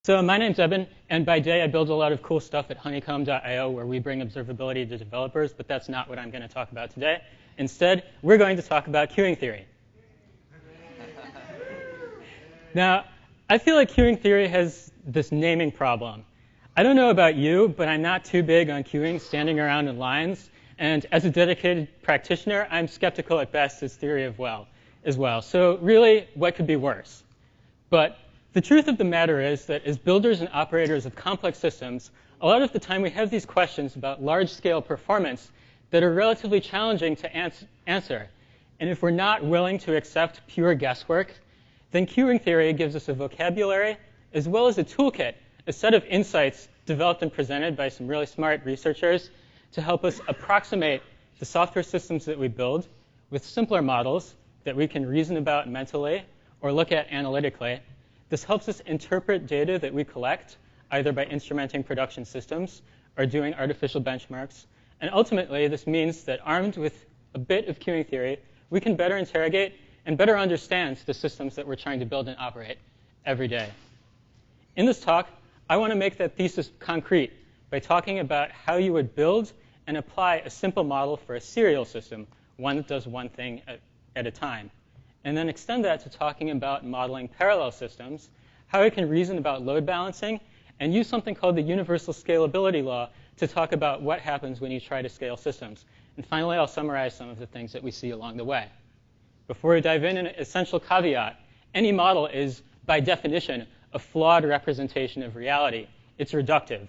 So my name's Eben, and by day I build a lot of cool stuff at honeycomb.io where we bring observability to developers, but that's not what I'm going to talk about today. Instead, we're going to talk about queuing theory. Now, I feel like queuing theory has this naming problem. I don't know about you, but I'm not too big on queuing, standing around in lines. And as a dedicated practitioner, I'm skeptical at best as theory as well. So really, what could be worse? But the truth of the matter is that as builders and operators of complex systems, a lot of the time we have these questions about large-scale performance that are relatively challenging to answer. And if we're not willing to accept pure guesswork, then queuing theory gives us a vocabulary as well as a toolkit, a set of insights developed and presented by some really smart researchers to help us approximate the software systems that we build with simpler models that we can reason about mentally or look at analytically. This helps us interpret data that we collect, either by instrumenting production systems or doing artificial benchmarks. And ultimately, this means that armed with a bit of queuing theory, we can better interrogate and better understand the systems that we're trying to build and operate every day. In this talk, I want to make that thesis concrete by talking about how you would build and apply a simple model for a serial system, one that does one thing at a time. And then extend that to talking about modeling parallel systems, how we can reason about load balancing, and use something called the Universal Scalability Law to talk about what happens when you try to scale systems. And finally, I'll summarize some of the things that we see along the way. Before we dive in, an essential caveat. Any model is, by definition, a flawed representation of reality. It's reductive.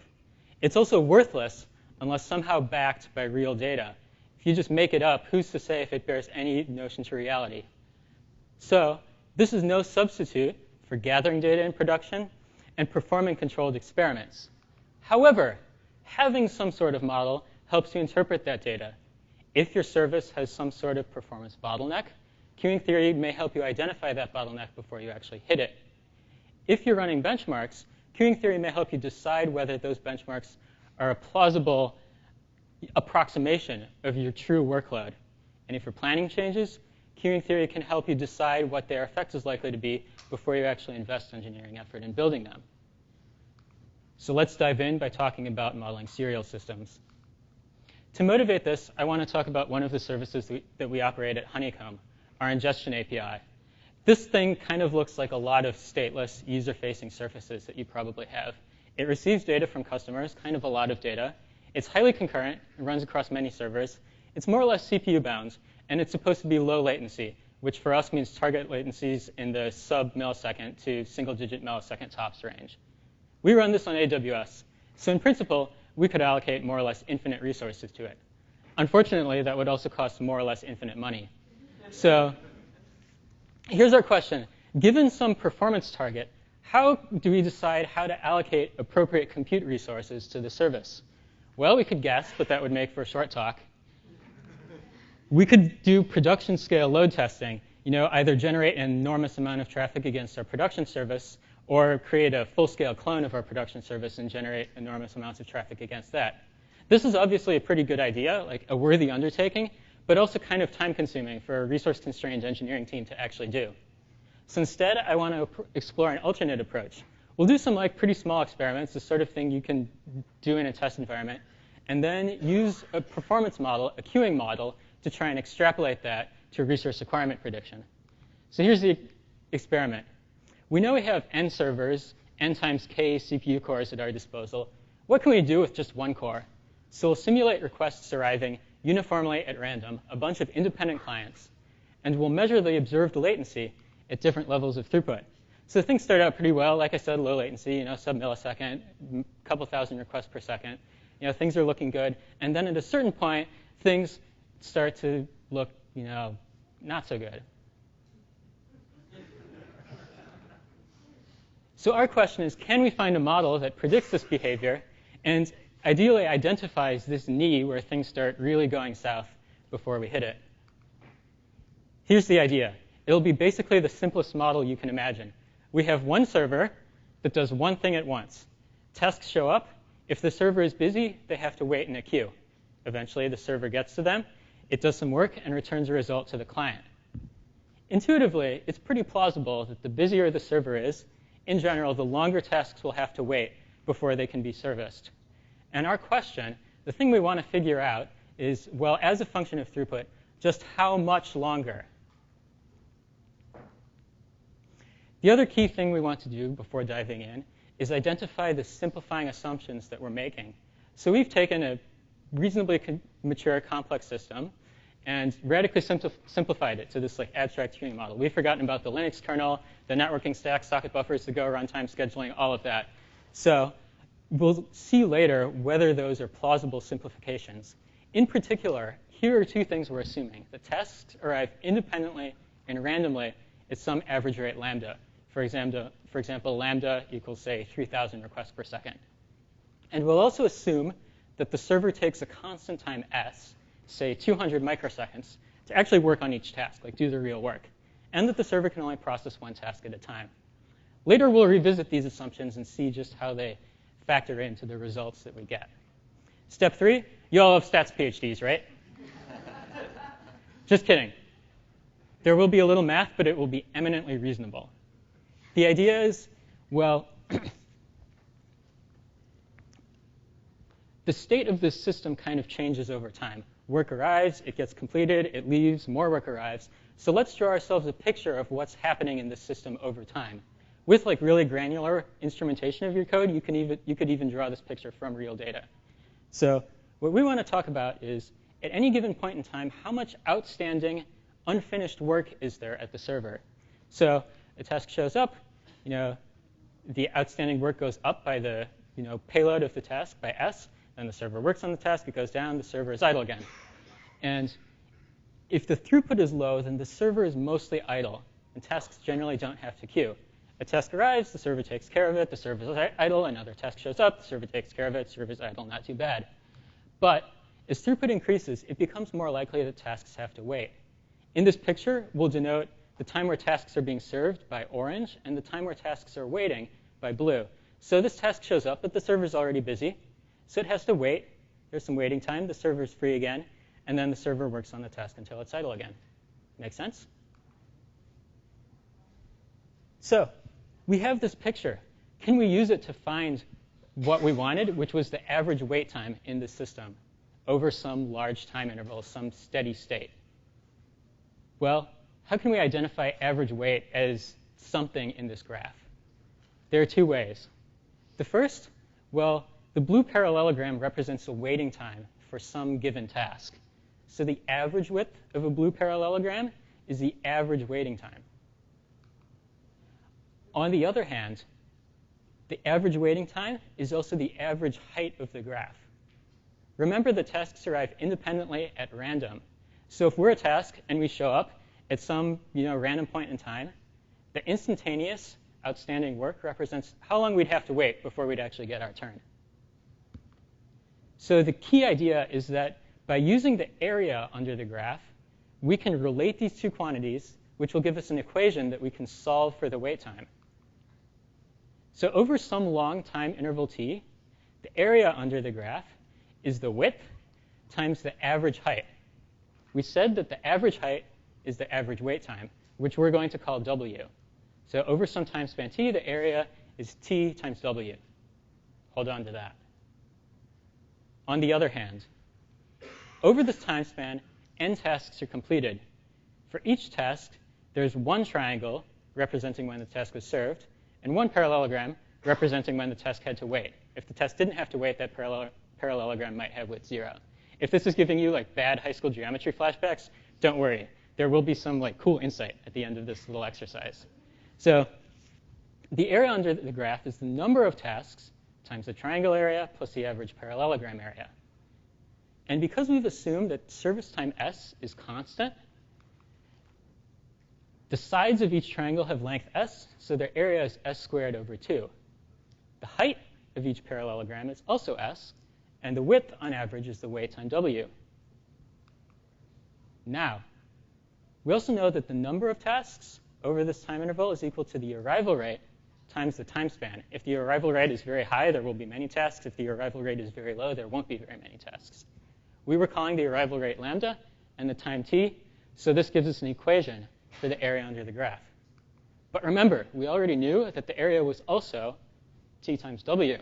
It's also worthless unless somehow backed by real data. If you just make it up, who's to say if it bears any notion to reality? So this is no substitute for gathering data in production and performing controlled experiments. However, having some sort of model helps you interpret that data. If your service has some sort of performance bottleneck, queuing theory may help you identify that bottleneck before you actually hit it. If you're running benchmarks, queuing theory may help you decide whether those benchmarks are a plausible approximation of your true workload. And if you're planning changes, queuing theory can help you decide what their effect is likely to be before you actually invest engineering effort in building them. So let's dive in by talking about modeling serial systems. To motivate this, I want to talk about one of the services that we operate at Honeycomb, our ingestion API. This thing kind of looks like a lot of stateless user-facing surfaces that you probably have. It receives data from customers, kind of a lot of data. It's highly concurrent. It runs across many servers. It's more or less CPU bound. And it's supposed to be low latency, which for us means target latencies in the sub-millisecond to single-digit millisecond tops range. We run this on AWS. So in principle, we could allocate more or less infinite resources to it. Unfortunately, that would also cost more or less infinite money. So here's our question. Given some performance target, how do we decide how to allocate appropriate compute resources to the service? Well, we could guess, but that would make for a short talk. We could do production scale load testing, either generate an enormous amount of traffic against our production service or create a full-scale clone of our production service and generate enormous amounts of traffic against that. This is obviously a pretty good idea, like a worthy undertaking, but also kind of time-consuming for a resource-constrained engineering team to actually do. So instead, I want to explore an alternate approach. We'll do some pretty small experiments, the sort of thing you can do in a test environment, and then use a performance model, a queuing model, to try and extrapolate that to resource requirement prediction. So here's the experiment. We know we have n servers, n times k CPU cores at our disposal. What can we do with just one core? So we'll simulate requests arriving uniformly at random, a bunch of independent clients. And we'll measure the observed latency at different levels of throughput. So things start out pretty well. Like I said, low latency, sub-millisecond, a couple thousand requests per second. Things are looking good. And then at a certain point, things start to look, not so good. So our question is, can we find a model that predicts this behavior and ideally identifies this knee where things start really going south before we hit it? Here's the idea. It'll be basically the simplest model you can imagine. We have one server that does one thing at once. Tasks show up. If the server is busy, they have to wait in a queue. Eventually, the server gets to them. It does some work and returns a result to the client. Intuitively, it's pretty plausible that the busier the server is, in general, the longer tasks will have to wait before they can be serviced. And our question, the thing we want to figure out is, well, as a function of throughput, just how much longer? The other key thing we want to do before diving in is identify the simplifying assumptions that we're making. So we've taken a reasonably mature complex system and radically simplified it to this abstract queuing model. We've forgotten about the Linux kernel, the networking stack, socket buffers, the Go runtime scheduling, all of that. So we'll see later whether those are plausible simplifications. In particular, here are two things we're assuming. The tasks arrive independently and randomly at some average rate lambda. For example, lambda equals, say, 3,000 requests per second. And we'll also assume that the server takes a constant time s, say 200 microseconds, to actually work on each task, do the real work, and that the server can only process one task at a time. Later, we'll revisit these assumptions and see just how they factor into the results that we get. Step 3, you all have stats PhDs, right? Just kidding. There will be a little math, but it will be eminently reasonable. The idea is, well, the state of this system kind of changes over time. Work arrives, it gets completed, it leaves, more work arrives. So let's draw ourselves a picture of what's happening in this system over time. With really granular instrumentation of your code, you could even draw this picture from real data. So what we want to talk about is, at any given point in time, how much outstanding, unfinished work is there at the server? So a task shows up, the outstanding work goes up by the payload of the task by s. Then the server works on the task, it goes down, the server is idle again. And if the throughput is low, then the server is mostly idle, and tasks generally don't have to queue. A task arrives, the server takes care of it, the server is idle, another task shows up, the server takes care of it, the server is idle, not too bad. But as throughput increases, it becomes more likely that tasks have to wait. In this picture, we'll denote the time where tasks are being served by orange and the time where tasks are waiting by blue. So this task shows up, but the server's already busy. So it has to wait. There's some waiting time. The server's free again. And then the server works on the task until it's idle again. Make sense? So we have this picture. Can we use it to find what we wanted, which was the average wait time in the system over some large time interval, some steady state? Well, how can we identify average wait as something in this graph? There are two ways. The first, well, the blue parallelogram represents a waiting time for some given task. So the average width of a blue parallelogram is the average waiting time. On the other hand, the average waiting time is also the average height of the graph. Remember, the tasks arrive independently at random. So if we're a task and we show up at some random point in time, the instantaneous outstanding work represents how long we'd have to wait before we'd actually get our turn. So the key idea is that by using the area under the graph, we can relate these two quantities, which will give us an equation that we can solve for the wait time. So over some long time interval t, the area under the graph is the width times the average height. We said that the average height is the average wait time, which we're going to call w. So over some time span t, the area is t times w. Hold on to that. On the other hand, over this time span, n tasks are completed. For each task, there's one triangle representing when the task was served, and one parallelogram representing when the task had to wait. If the task didn't have to wait, that parallelogram might have width 0. If this is giving you bad high school geometry flashbacks, don't worry. There will be some cool insight at the end of this little exercise. So the area under the graph is the number of tasks times the triangle area plus the average parallelogram area. And because we've assumed that service time s is constant, the sides of each triangle have length s, so their area is s squared over 2. The height of each parallelogram is also s, and the width on average is the wait time w. Now, we also know that the number of tasks over this time interval is equal to the arrival rate times the time span. If the arrival rate is very high, there will be many tasks. If the arrival rate is very low, there won't be very many tasks. We were calling the arrival rate lambda and the time t, so this gives us an equation for the area under the graph. But remember, we already knew that the area was also T times W.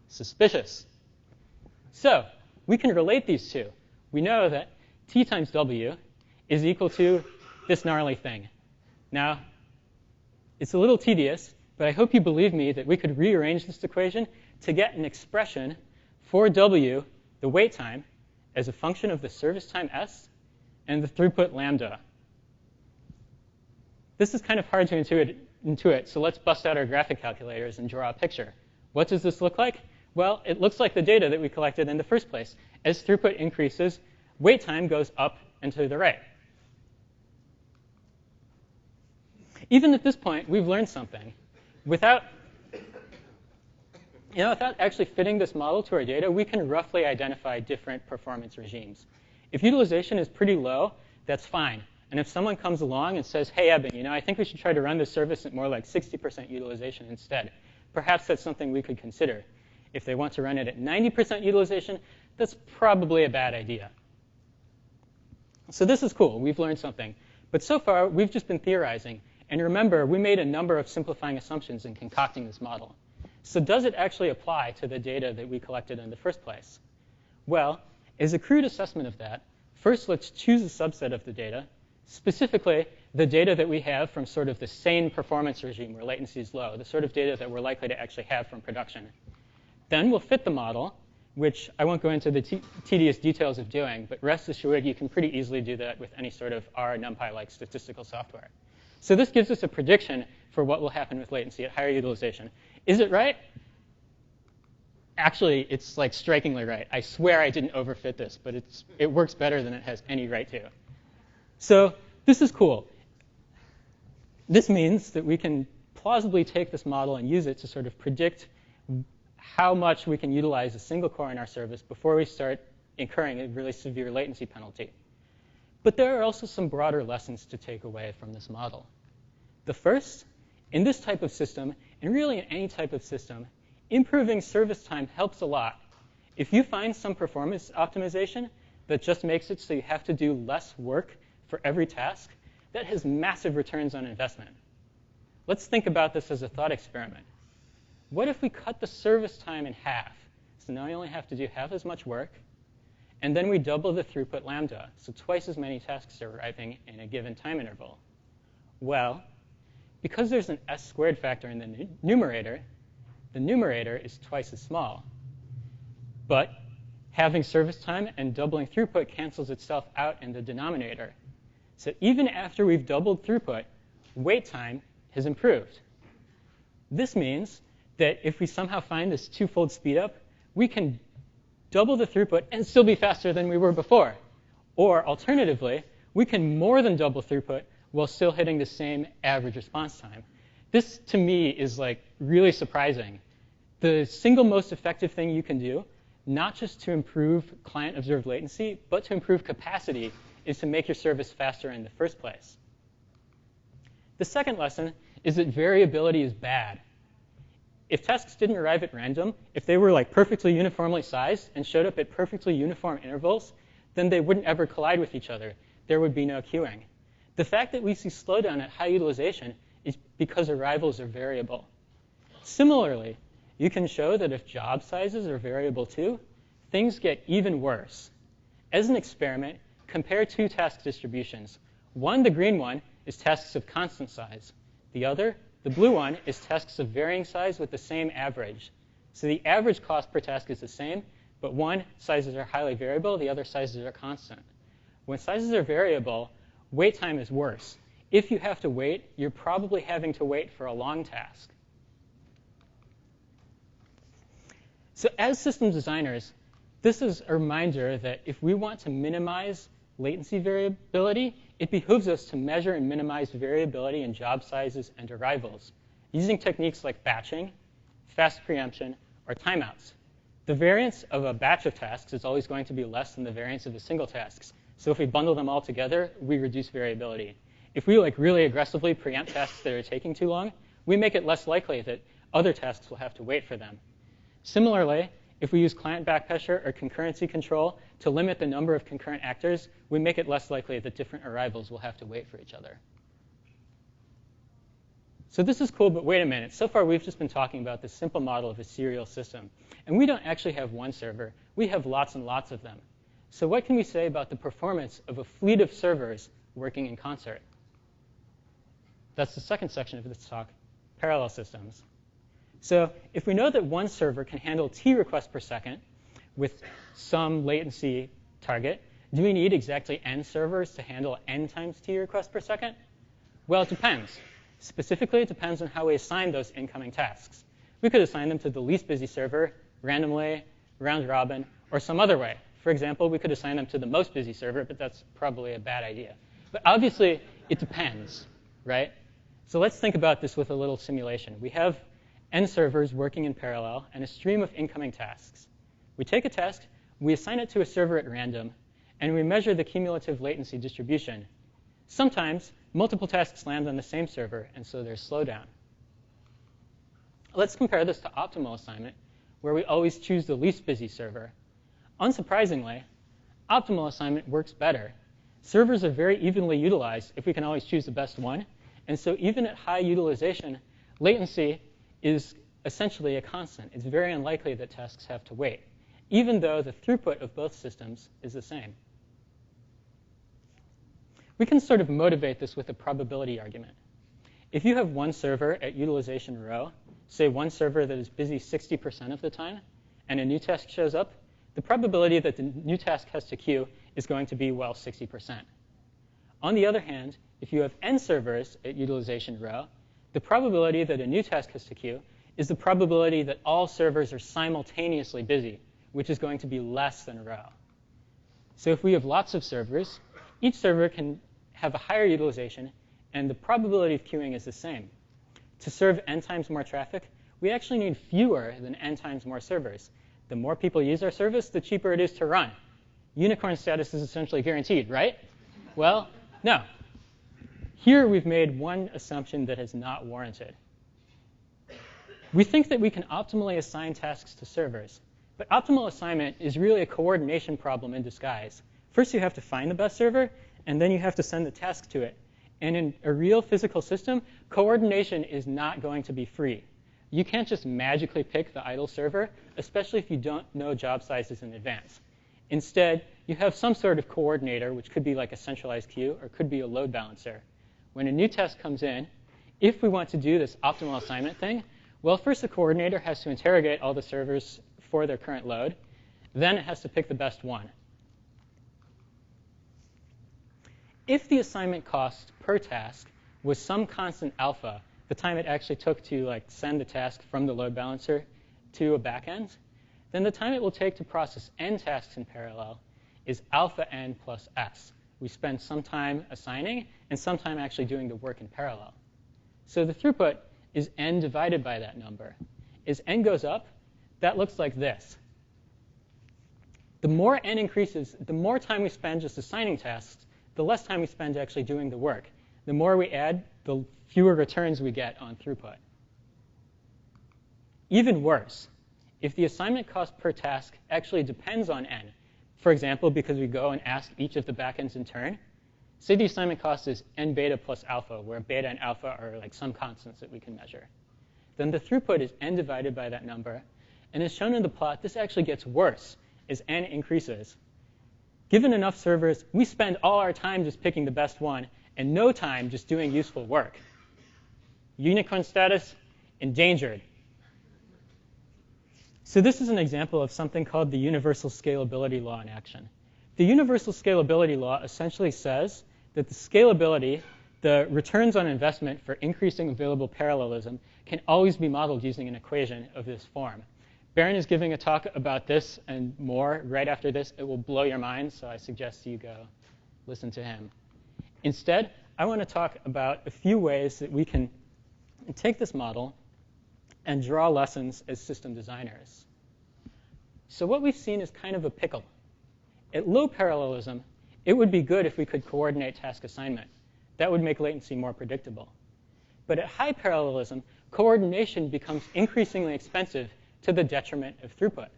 Suspicious. So we can relate these two. We know that T times W is equal to this gnarly thing. Now, it's a little tedious, but I hope you believe me that we could rearrange this equation to get an expression for W, the wait time, as a function of the service time S and the throughput lambda. This is kind of hard to intuit, so let's bust out our graphic calculators and draw a picture. What does this look like? Well, it looks like the data that we collected in the first place. As throughput increases, wait time goes up and to the right. Even at this point, we've learned something. Without actually fitting this model to our data, we can roughly identify different performance regimes. If utilization is pretty low, that's fine. And if someone comes along and says, hey, Eben, I think we should try to run this service at more like 60% utilization instead, perhaps that's something we could consider. If they want to run it at 90% utilization, that's probably a bad idea. So this is cool. We've learned something. But so far, we've just been theorizing. And remember, we made a number of simplifying assumptions in concocting this model. So does it actually apply to the data that we collected in the first place? Well, as a crude assessment of that, first let's choose a subset of the data, specifically the data that we have from sort of the sane performance regime where latency is low, the sort of data that we're likely to actually have from production. Then we'll fit the model, which I won't go into the tedious details of doing, but rest assured you can pretty easily do that with any sort of R NumPy-like statistical software. So this gives us a prediction for what will happen with latency at higher utilization. Is it right? Actually, it's like strikingly right. I swear I didn't overfit this, but it works better than it has any right to. So this is cool. This means that we can plausibly take this model and use it to sort of predict how much we can utilize a single core in our service before we start incurring a really severe latency penalty. But there are also some broader lessons to take away from this model. The first, in this type of system, and really in any type of system, improving service time helps a lot. If you find some performance optimization that just makes it so you have to do less work for every task, that has massive returns on investment. Let's think about this as a thought experiment. What if we cut the service time in half? So now you only have to do half as much work, and then we double the throughput lambda, so twice as many tasks are arriving in a given time interval. Well, because there's an s squared factor in the numerator is twice as small. But having service time and doubling throughput cancels itself out in the denominator. So even after we've doubled throughput, wait time has improved. This means that if we somehow find this twofold speedup, we can double the throughput and still be faster than we were before. Or alternatively, we can more than double throughput while still hitting the same average response time. This, to me, is like really surprising. The single most effective thing you can do, not just to improve client-observed latency, but to improve capacity, is to make your service faster in the first place. The second lesson is that variability is bad. If tasks didn't arrive at random, if they were like perfectly uniformly sized and showed up at perfectly uniform intervals, then they wouldn't ever collide with each other. There would be no queuing. The fact that we see slowdown at high utilization is because arrivals are variable. Similarly, you can show that if job sizes are variable too, things get even worse. As an experiment, compare two task distributions. One, the green one, is tasks of constant size. The other, the blue one, is tasks of varying size with the same average. So the average cost per task is the same, but one, sizes are highly variable, the other sizes are constant. When sizes are variable, wait time is worse. If you have to wait, you're probably having to wait for a long task. So as system designers, this is a reminder that if we want to minimize latency variability, it behooves us to measure and minimize variability in job sizes and arrivals using techniques like batching, fast preemption, or timeouts. The variance of a batch of tasks is always going to be less than the variance of the single tasks. So if we bundle them all together, we reduce variability. If we really aggressively preempt tasks that are taking too long, we make it less likely that other tasks will have to wait for them. Similarly, if we use client backpressure or concurrency control to limit the number of concurrent actors, we make it less likely that different arrivals will have to wait for each other. So this is cool, but wait a minute. So far, we've just been talking about this simple model of a serial system. And we don't actually have one server. We have lots and lots of them. So what can we say about the performance of a fleet of servers working in concert? That's the second section of this talk, parallel systems. So if we know that one server can handle t requests per second with some latency target, do we need exactly n servers to handle n times t requests per second? Well, it depends. Specifically, it depends on how we assign those incoming tasks. We could assign them to the least busy server, randomly, round robin, or some other way. For example, we could assign them to the most busy server, but that's probably a bad idea. But obviously, it depends, right? So let's think about this with a little simulation. We have n servers working in parallel and a stream of incoming tasks. We take a task, we assign it to a server at random, and we measure the cumulative latency distribution. Sometimes, multiple tasks land on the same server, and so there's slowdown. Let's compare this to optimal assignment, where we always choose the least busy server. Unsurprisingly, optimal assignment works better. Servers are very evenly utilized if we can always choose the best one. And so even at high utilization, latency is essentially a constant. It's very unlikely that tasks have to wait, even though the throughput of both systems is the same. We can sort of motivate this with a probability argument. If you have one server at utilization rho, say one server that is busy 60% of the time, and a new task shows up, the probability that the new task has to queue is going to be, well, 60%. On the other hand, if you have n servers at utilization rho, the probability that a new task has to queue is the probability that all servers are simultaneously busy, which is going to be less than rho. So if we have lots of servers, each server can have a higher utilization, and the probability of queuing is the same. To serve n times more traffic, we actually need fewer than n times more servers. The more people use our service, the cheaper it is to run. Unicorn status is essentially guaranteed, right? Well, no. Here we've made one assumption that is not warranted. We think that we can optimally assign tasks to servers. But optimal assignment is really a coordination problem in disguise. First, you have to find the best server, and then you have to send the task to it. And in a real physical system, coordination is not going to be free. You can't just magically pick the idle server, especially if you don't know job sizes in advance. Instead, you have some sort of coordinator, which could be like a centralized queue or could be a load balancer. When a new task comes in, if we want to do this optimal assignment thing, well, first the coordinator has to interrogate all the servers for their current load. Then it has to pick the best one. If the assignment cost per task was some constant alpha, the time it actually took to send the task from the load balancer to a backend, then the time it will take to process n tasks in parallel is alpha n plus s. We spend some time assigning and some time actually doing the work in parallel. So the throughput is n divided by that number. As n goes up, that looks like this. The more n increases, the more time we spend just assigning tasks, the less time we spend actually doing the work. The more we add, the fewer returns we get on throughput. Even worse, if the assignment cost per task actually depends on n, for example, because we go and ask each of the backends in turn, say the assignment cost is n beta plus alpha, where beta and alpha are some constants that we can measure, then the throughput is n divided by that number. And as shown in the plot, this actually gets worse as n increases. Given enough servers, we spend all our time just picking the best one and no time just doing useful work. Unicorn status, endangered. So this is an example of something called the Universal Scalability Law in action. The Universal Scalability Law essentially says that the scalability, the returns on investment for increasing available parallelism, can always be modeled using an equation of this form. Baron is giving a talk about this and more right after this. It will blow your mind, so I suggest you go listen to him. Instead, I want to talk about a few ways that we can take this model and draw lessons as system designers. So what we've seen is kind of a pickle. At low parallelism, it would be good if we could coordinate task assignment. That would make latency more predictable. But at high parallelism, coordination becomes increasingly expensive to the detriment of throughput.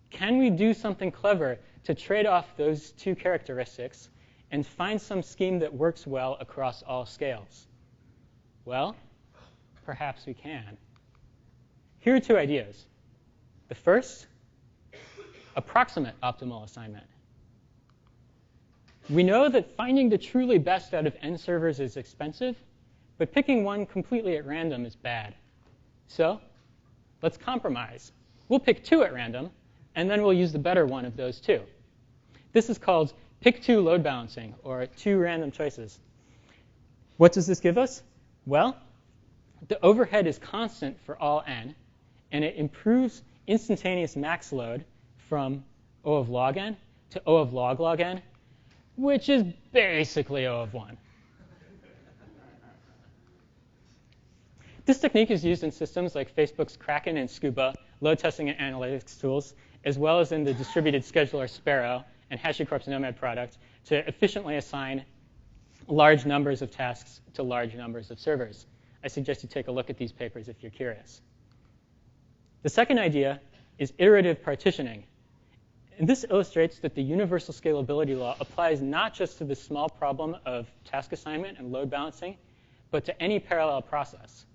Can we do something clever to trade off those two characteristics and find some scheme that works well across all scales? Well, perhaps we can. Here are two ideas. The first, approximate optimal assignment. We know that finding the truly best out of n servers is expensive, but picking one completely at random is bad. So let's compromise. We'll pick two at random, and then we'll use the better one of those two. This is called pick two load balancing, or two random choices. What does this give us? Well, the overhead is constant for all n, and it improves instantaneous max load from O of log n to O of log log n, which is basically O of 1. This technique is used in systems like Facebook's Kraken and Scuba, load testing and analytics tools, as well as in the distributed scheduler Sparrow and HashiCorp's Nomad product to efficiently assign large numbers of tasks to large numbers of servers. I suggest you take a look at these papers if you're curious. The second idea is iterative partitioning. And this illustrates that the Universal Scalability Law applies not just to the small problem of task assignment and load balancing, but to any parallel process.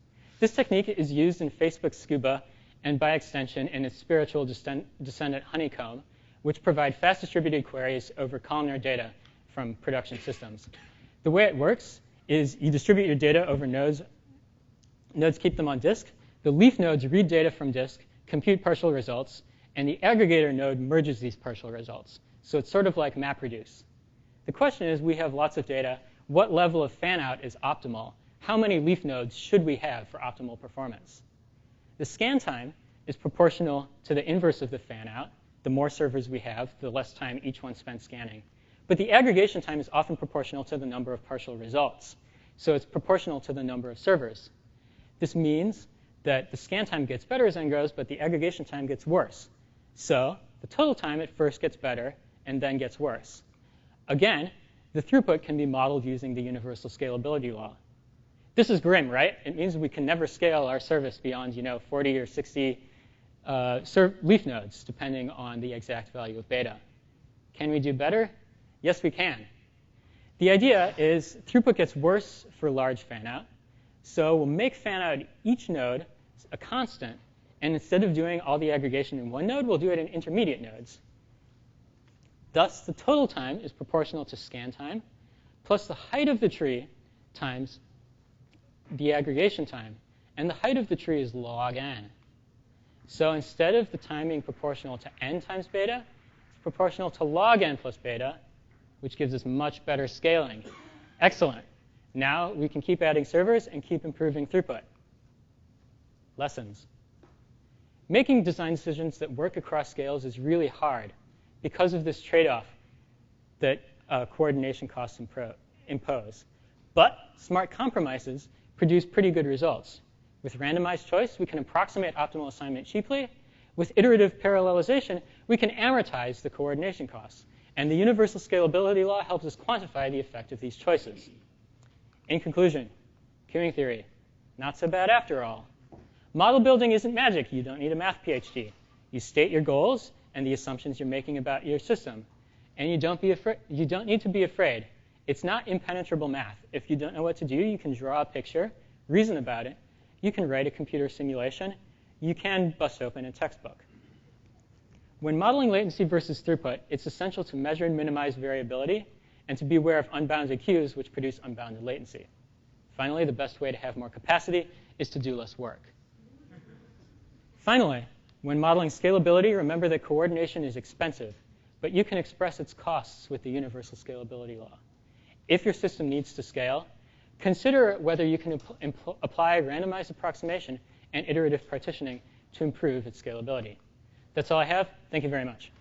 This technique is used in Facebook's Scuba and, by extension, in its spiritual descendant Honeycomb, which provide fast distributed queries over columnar data from production systems. The way it works is you distribute your data over nodes. Nodes keep them on disk. The leaf nodes read data from disk, compute partial results, and the aggregator node merges these partial results. So it's sort of like MapReduce. The question is, we have lots of data. What level of fan-out is optimal? How many leaf nodes should we have for optimal performance? The scan time is proportional to the inverse of the fan-out. The more servers we have, the less time each one spends scanning. But the aggregation time is often proportional to the number of partial results. So it's proportional to the number of servers. This means that the scan time gets better as n grows, but the aggregation time gets worse. So the total time at first gets better and then gets worse. Again, the throughput can be modeled using the Universal Scalability Law. This is grim, right? It means we can never scale our service beyond 40 or 60 leaf nodes, depending on the exact value of beta. Can we do better? Yes, we can. The idea is throughput gets worse for large fan-out. So we'll make fan-out at each node a constant. And instead of doing all the aggregation in one node, we'll do it in intermediate nodes. Thus, the total time is proportional to scan time plus the height of the tree times the aggregation time. And the height of the tree is log n. So instead of the time being proportional to n times beta, it's proportional to log n plus beta, which gives us much better scaling. Excellent. Now we can keep adding servers and keep improving throughput. Lessons. Making design decisions that work across scales is really hard because of this trade-off that coordination costs impose. But smart compromises produce pretty good results. With randomized choice, we can approximate optimal assignment cheaply. With iterative parallelization, we can amortize the coordination costs. And the Universal Scalability Law helps us quantify the effect of these choices. In conclusion, queuing theory, not so bad after all. Model building isn't magic. You don't need a math PhD. You state your goals and the assumptions you're making about your system. And you don't need to be afraid. It's not impenetrable math. If you don't know what to do, you can draw a picture, reason about it. You can write a computer simulation. You can bust open a textbook. When modeling latency versus throughput, it's essential to measure and minimize variability and to be aware of unbounded queues, which produce unbounded latency. Finally, the best way to have more capacity is to do less work. Finally, when modeling scalability, remember that coordination is expensive, but you can express its costs with the Universal Scalability Law. If your system needs to scale, consider whether you can apply randomized approximation and iterative partitioning to improve its scalability. That's all I have. Thank you very much.